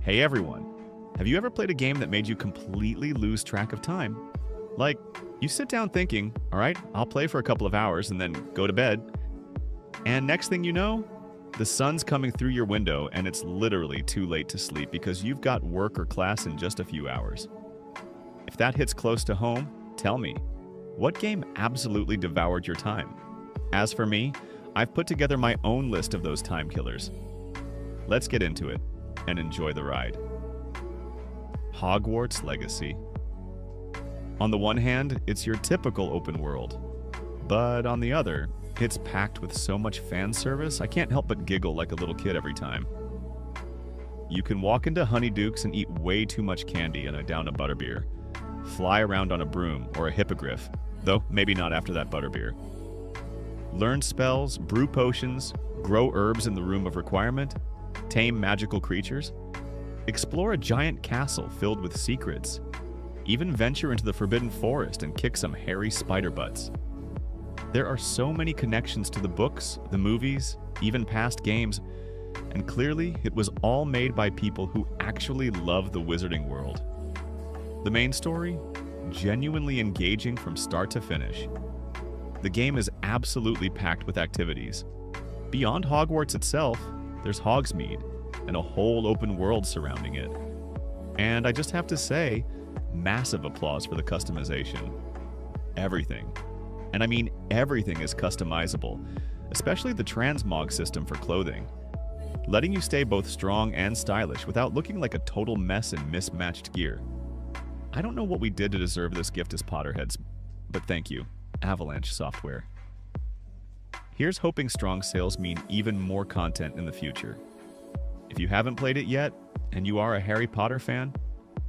Hey everyone, have you ever played a game that made you completely lose track of time? Like, you sit down thinking, all right, I'll play for a couple of hours and then go to bed. And next thing you know, the sun's coming through your window and it's literally too late to sleep because you've got work or class in just a few hours. If that hits close to home, tell me, what game absolutely devoured your time? As for me, I've put together my own list of those time killers. Let's get into it and enjoy the ride. Hogwarts Legacy. On the one hand, it's your typical open world. But on the other, it's packed with so much fan service, I can't help but giggle like a little kid every time. You can walk into Honeydukes and eat way too much candy and down a butterbeer. Fly around on a broom or a hippogriff, though maybe not after that butterbeer. Learn spells, brew potions, grow herbs in the Room of Requirement, tame magical creatures, explore a giant castle filled with secrets, even venture into the Forbidden Forest and kick some hairy spider butts. There are so many connections to the books, the movies, even past games, and clearly it was all made by people who actually love the wizarding world. The main story? Genuinely engaging from start to finish. The game is absolutely packed with activities. Beyond Hogwarts itself, there's Hogsmeade, and a whole open world surrounding it. And I just have to say, massive applause for the customization. Everything, and I mean everything, is customizable, especially the transmog system for clothing, letting you stay both strong and stylish without looking like a total mess in mismatched gear. I don't know what we did to deserve this gift as Potterheads, but thank you, Avalanche Software. Here's hoping strong sales mean even more content in the future. If you haven't played it yet, and you are a Harry Potter fan,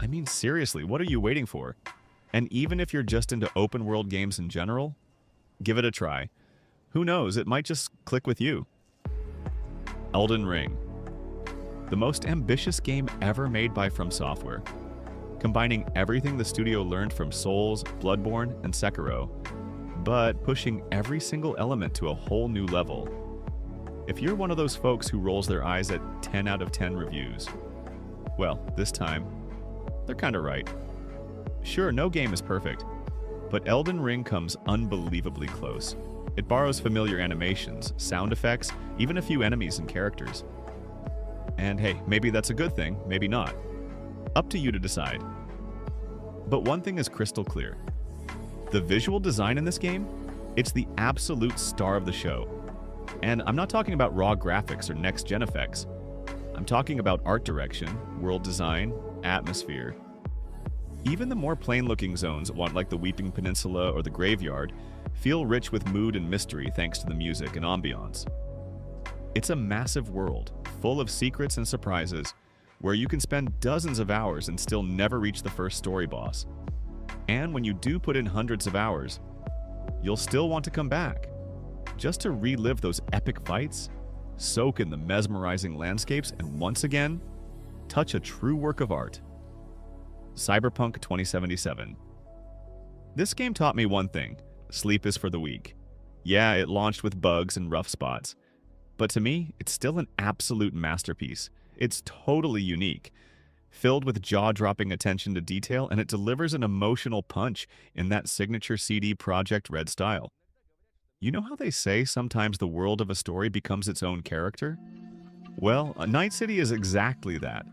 I mean seriously, what are you waiting for? And even if you're just into open world games in general, give it a try. Who knows, it might just click with you. Elden Ring. The most ambitious game ever made by From Software, combining everything the studio learned from Souls, Bloodborne, and Sekiro, but pushing every single element to a whole new level. If you're one of those folks who rolls their eyes at 10 out of 10 reviews, well, this time, they're kinda right. Sure, no game is perfect, but Elden Ring comes unbelievably close. It borrows familiar animations, sound effects, even a few enemies and characters. And hey, maybe that's a good thing, maybe not. Up to you to decide. But one thing is crystal clear. The visual design in this game, it's the absolute star of the show. And I'm not talking about raw graphics or next-gen effects. I'm talking about art direction, world design, atmosphere. Even the more plain-looking zones, like the Weeping Peninsula or the Graveyard, feel rich with mood and mystery thanks to the music and ambiance. It's a massive world, full of secrets and surprises, where you can spend dozens of hours and still never reach the first story boss. And when you do put in hundreds of hours, you'll still want to come back, just to relive those epic fights, soak in the mesmerizing landscapes, and once again, touch a true work of art. Cyberpunk 2077. This game taught me one thing: sleep is for the weak. Yeah, it launched with bugs and rough spots, but to me, it's still an absolute masterpiece. It's totally unique, filled with jaw-dropping attention to detail, and it delivers an emotional punch in that signature CD Projekt Red style. You know how they say sometimes the world of a story becomes its own character? Well, Night City is exactly that.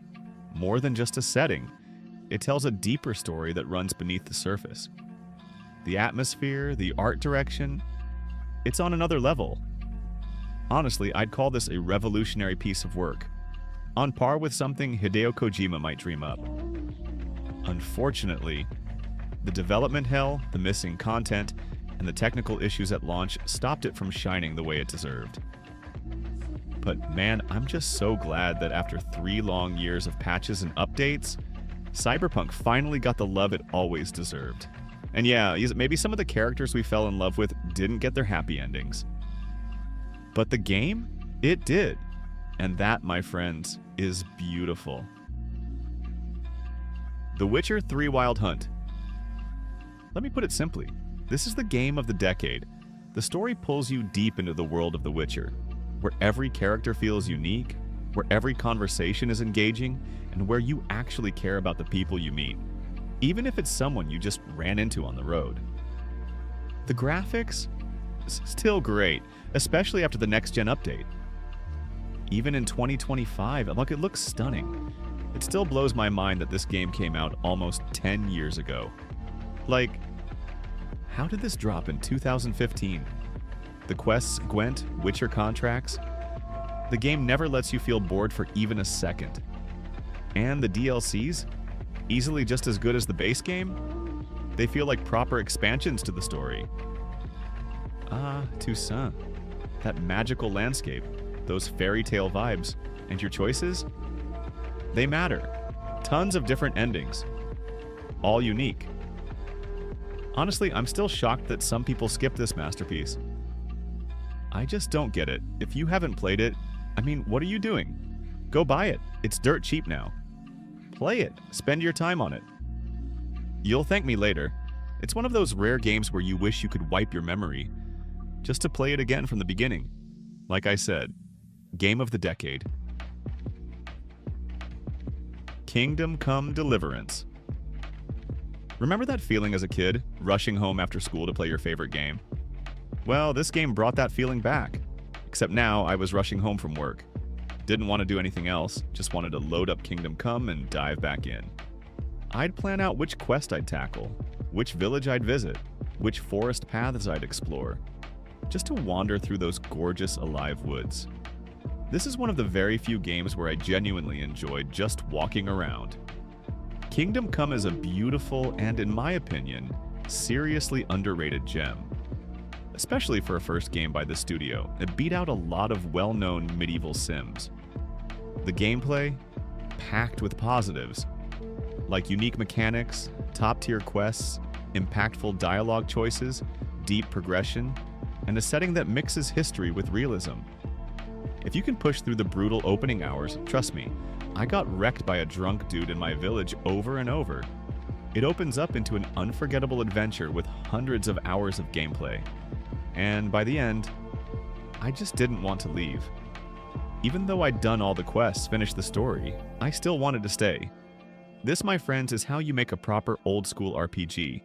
More than just a setting, it tells a deeper story that runs beneath the surface. The atmosphere, the art direction, it's on another level. Honestly, I'd call this a revolutionary piece of work, on par with something Hideo Kojima might dream up. Unfortunately, the development hell, the missing content, and the technical issues at launch stopped it from shining the way it deserved. But man, I'm just so glad that after 3 long years of patches and updates, Cyberpunk finally got the love it always deserved. And yeah, maybe some of the characters we fell in love with didn't get their happy endings. But the game, it did. And that, my friends, is beautiful. The Witcher 3 Wild Hunt. Let me put it simply. This is the game of the decade. The story pulls you deep into the world of The Witcher, where every character feels unique, where every conversation is engaging and where you actually care about the people you meet, even if it's someone you just ran into on the road. The graphics? Still great, especially after the next-gen update. Even in 2025, look, it looks stunning. It still blows my mind that this game came out almost 10 years ago. Like, how did this drop in 2015? The quests, Gwent, Witcher contracts. The game never lets you feel bored for even a second. And the DLCs? Easily just as good as the base game? They feel like proper expansions to the story. Ah, Toussaint. That magical landscape, those fairy tale vibes, and your choices? They matter. Tons of different endings. All unique. Honestly, I'm still shocked that some people skip this masterpiece. I just don't get it. If you haven't played it, I mean, what are you doing? Go buy it. It's dirt cheap now. Play it. Spend your time on it. You'll thank me later. It's one of those rare games where you wish you could wipe your memory, just to play it again from the beginning. Like I said, game of the decade. Kingdom Come Deliverance. Remember that feeling as a kid, rushing home after school to play your favorite game? Well, this game brought that feeling back. Except now I was rushing home from work. Didn't want to do anything else, just wanted to load up Kingdom Come and dive back in. I'd plan out which quest I'd tackle, which village I'd visit, which forest paths I'd explore, just to wander through those gorgeous alive woods. This is one of the very few games where I genuinely enjoyed just walking around. Kingdom Come is a beautiful and, in my opinion, seriously underrated gem. Especially for a first game by the studio, it beat out a lot of well-known medieval sims. The gameplay? Packed with positives, like unique mechanics, top-tier quests, impactful dialogue choices, deep progression, and a setting that mixes history with realism. If you can push through the brutal opening hours, trust me, I got wrecked by a drunk dude in my village over and over. It opens up into an unforgettable adventure with hundreds of hours of gameplay. And by the end, I just didn't want to leave. Even though I'd done all the quests, finished the story, I still wanted to stay. This, my friends, is how you make a proper old-school RPG.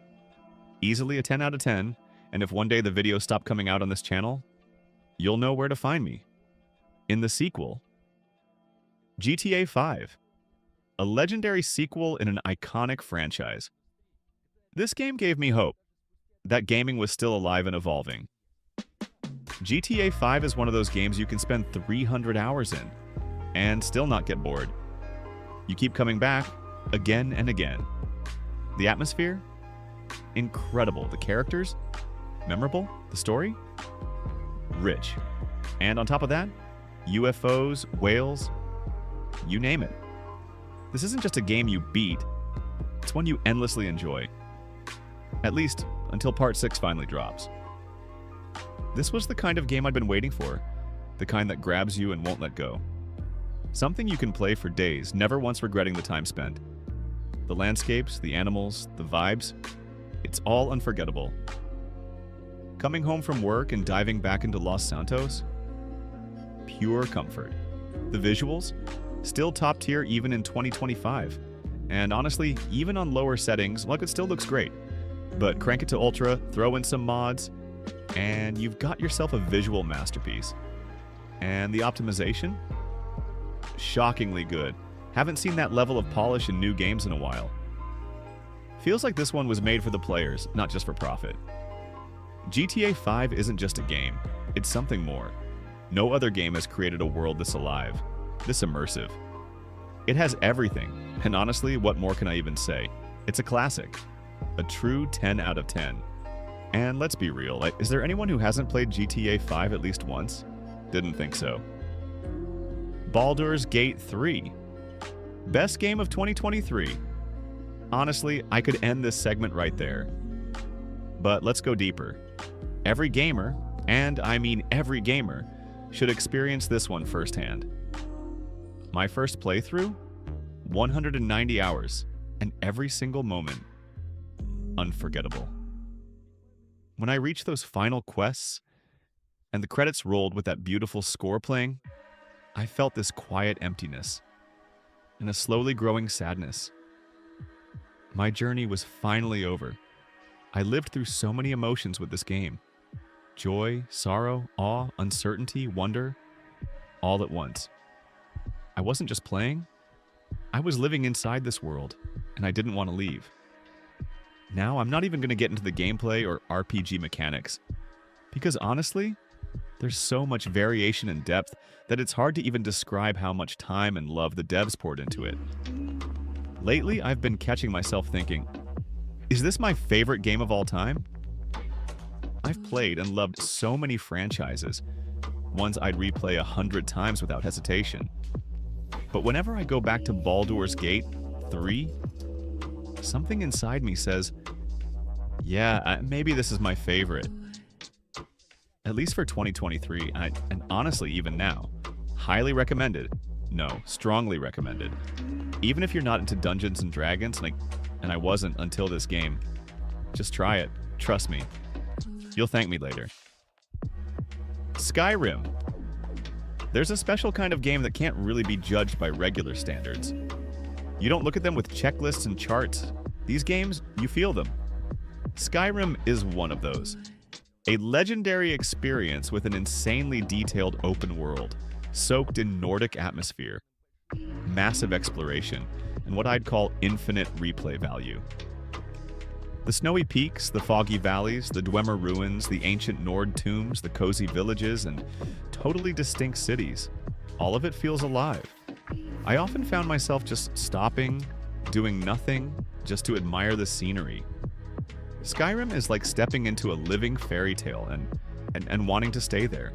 Easily a 10 out of 10, and if one day the videos stop coming out on this channel, you'll know where to find me. In the sequel, GTA 5, a legendary sequel in an iconic franchise. This game gave me hope that gaming was still alive and evolving. GTA 5 is one of those games you can spend 300 hours in and still not get bored. You keep coming back again and again. The atmosphere? Incredible. The characters? Memorable. The story? Rich. And on top of that, UFOs, whales, you name it. This isn't just a game you beat, it's one you endlessly enjoy. At least until Part 6 finally drops. This was the kind of game I'd been waiting for, the kind that grabs you and won't let go. Something you can play for days, never once regretting the time spent. The landscapes, the animals, the vibes, it's all unforgettable. Coming home from work and diving back into Los Santos? Pure comfort. The visuals? Still top tier even in 2025. And honestly, even on lower settings, look, it still looks great. But crank it to ultra, throw in some mods, and you've got yourself a visual masterpiece. And the optimization? Shockingly good. Haven't seen that level of polish in new games in a while. Feels like this one was made for the players, not just for profit. GTA 5 isn't just a game, it's something more. No other game has created a world this alive, this immersive. It has everything, and honestly, what more can I even say? It's a classic. A true 10 out of 10. And let's be real, is there anyone who hasn't played GTA 5 at least once? Didn't think so. Baldur's Gate 3. Best game of 2023. Honestly, I could end this segment right there. But let's go deeper. Every gamer, and I mean every gamer, should experience this one firsthand. My first playthrough? 190 hours, and every single moment unforgettable. When I reached those final quests, and the credits rolled with that beautiful score playing, I felt this quiet emptiness and a slowly growing sadness. My journey was finally over. I lived through so many emotions with this game. Joy, sorrow, awe, uncertainty, wonder, all at once. I wasn't just playing, I was living inside this world, and I didn't want to leave. Now, I'm not even going to get into the gameplay or RPG mechanics, because honestly, there's so much variation and depth that it's hard to even describe how much time and love the devs poured into it. Lately, I've been catching myself thinking, is this my favorite game of all time? I've played and loved so many franchises, ones I'd replay 100 times without hesitation. But whenever I go back to Baldur's Gate 3, something inside me says, yeah, maybe this is my favorite. At least for 2023, and honestly, even now. Highly recommended. No, strongly recommended. Even if you're not into Dungeons and Dragons, and I wasn't until this game, just try it. Trust me. You'll thank me later. Skyrim. There's a special kind of game that can't really be judged by regular standards. You don't look at them with checklists and charts. These games, you feel them. Skyrim is one of those. A legendary experience with an insanely detailed open world, soaked in Nordic atmosphere, massive exploration, and what I'd call infinite replay value. The snowy peaks, the foggy valleys, the Dwemer ruins, the ancient Nord tombs, the cozy villages, and totally distinct cities. All of it feels alive. I often found myself just stopping, doing nothing, just to admire the scenery. Skyrim is like stepping into a living fairy tale and wanting to stay there.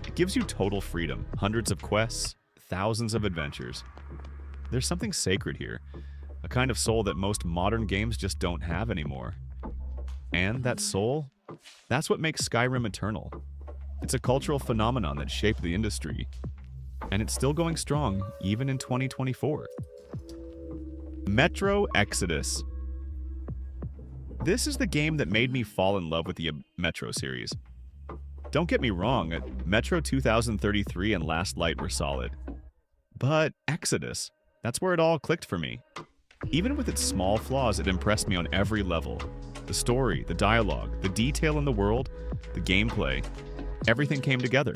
It gives you total freedom, hundreds of quests, thousands of adventures. There's something sacred here, a kind of soul that most modern games just don't have anymore. And that soul, that's what makes Skyrim eternal. It's a cultural phenomenon that shaped the industry, and it's still going strong even in 2024. Metro Exodus. This is the game that made me fall in love with the Metro series. Don't get me wrong, Metro 2033 and Last Light were solid. But Exodus, that's where it all clicked for me. Even with its small flaws, it impressed me on every level. The story, the dialogue, the detail in the world, the gameplay, everything came together.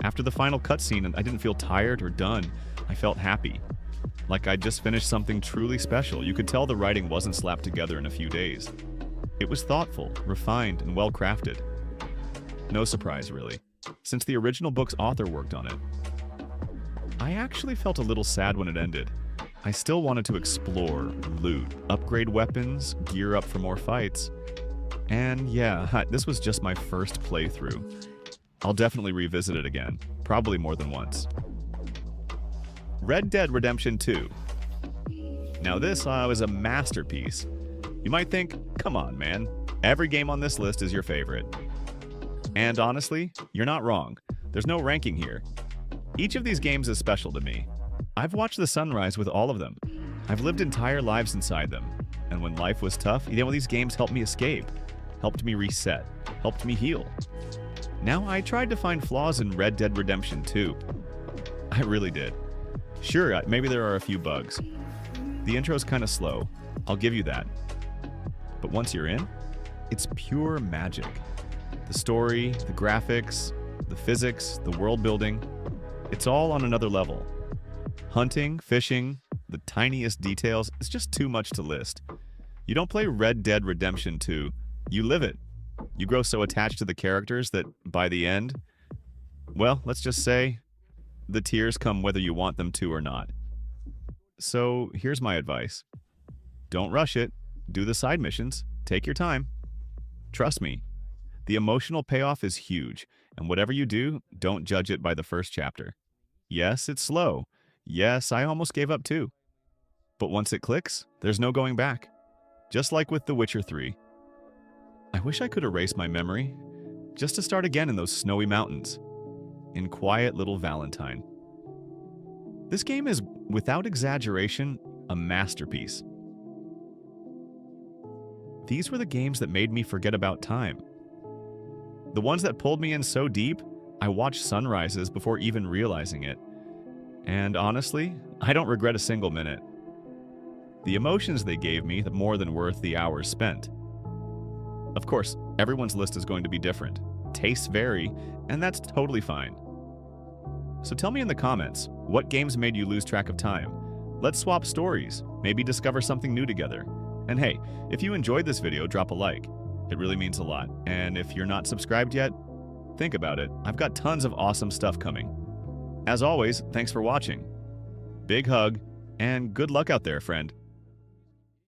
After the final cutscene, I didn't feel tired or done. I felt happy. Like I'd just finished something truly special. You could tell the writing wasn't slapped together in a few days. It was thoughtful, refined, and well-crafted. No surprise, really, since the original book's author worked on it. I actually felt a little sad when it ended. I still wanted to explore, loot, upgrade weapons, gear up for more fights. And yeah, this was just my first playthrough. I'll definitely revisit it again, probably more than once. Red Dead Redemption 2. Now this was a masterpiece. You might think, come on man, every game on this list is your favorite. And honestly, you're not wrong. There's no ranking here. Each of these games is special to me. I've watched the sunrise with all of them. I've lived entire lives inside them. And when life was tough, these games helped me escape, helped me reset, helped me heal. Now I tried to find flaws in Red Dead Redemption 2. I really did. Sure, maybe there are a few bugs. The intro's kind of slow, I'll give you that. But once you're in, it's pure magic. The story, the graphics, the physics, the world building, it's all on another level. Hunting, fishing, the tiniest details, it's just too much to list. You don't play Red Dead Redemption 2, you live it. You grow so attached to the characters that by the end, well, let's just say, the tears come whether you want them to or not. So here's my advice. Don't rush it. Do the side missions. Take your time. Trust me, the emotional payoff is huge, and whatever you do, don't judge it by the first chapter. Yes, it's slow. Yes, I almost gave up too. But once it clicks, there's no going back. Just like with The Witcher 3. I wish I could erase my memory, just to start again in those snowy mountains, in quiet little Valentine. This game is, without exaggeration, a masterpiece. These were the games that made me forget about time. The ones that pulled me in so deep, I watched sunrises before even realizing it. And honestly, I don't regret a single minute. The emotions they gave me are more than worth the hours spent. Of course, everyone's list is going to be different. Tastes vary, and that's totally fine. So tell me in the comments, what games made you lose track of time? Let's swap stories, maybe discover something new together. And hey, if you enjoyed this video, drop a like. It really means a lot. And if you're not subscribed yet, think about it. I've got tons of awesome stuff coming. As always, thanks for watching. Big hug, and good luck out there, friend.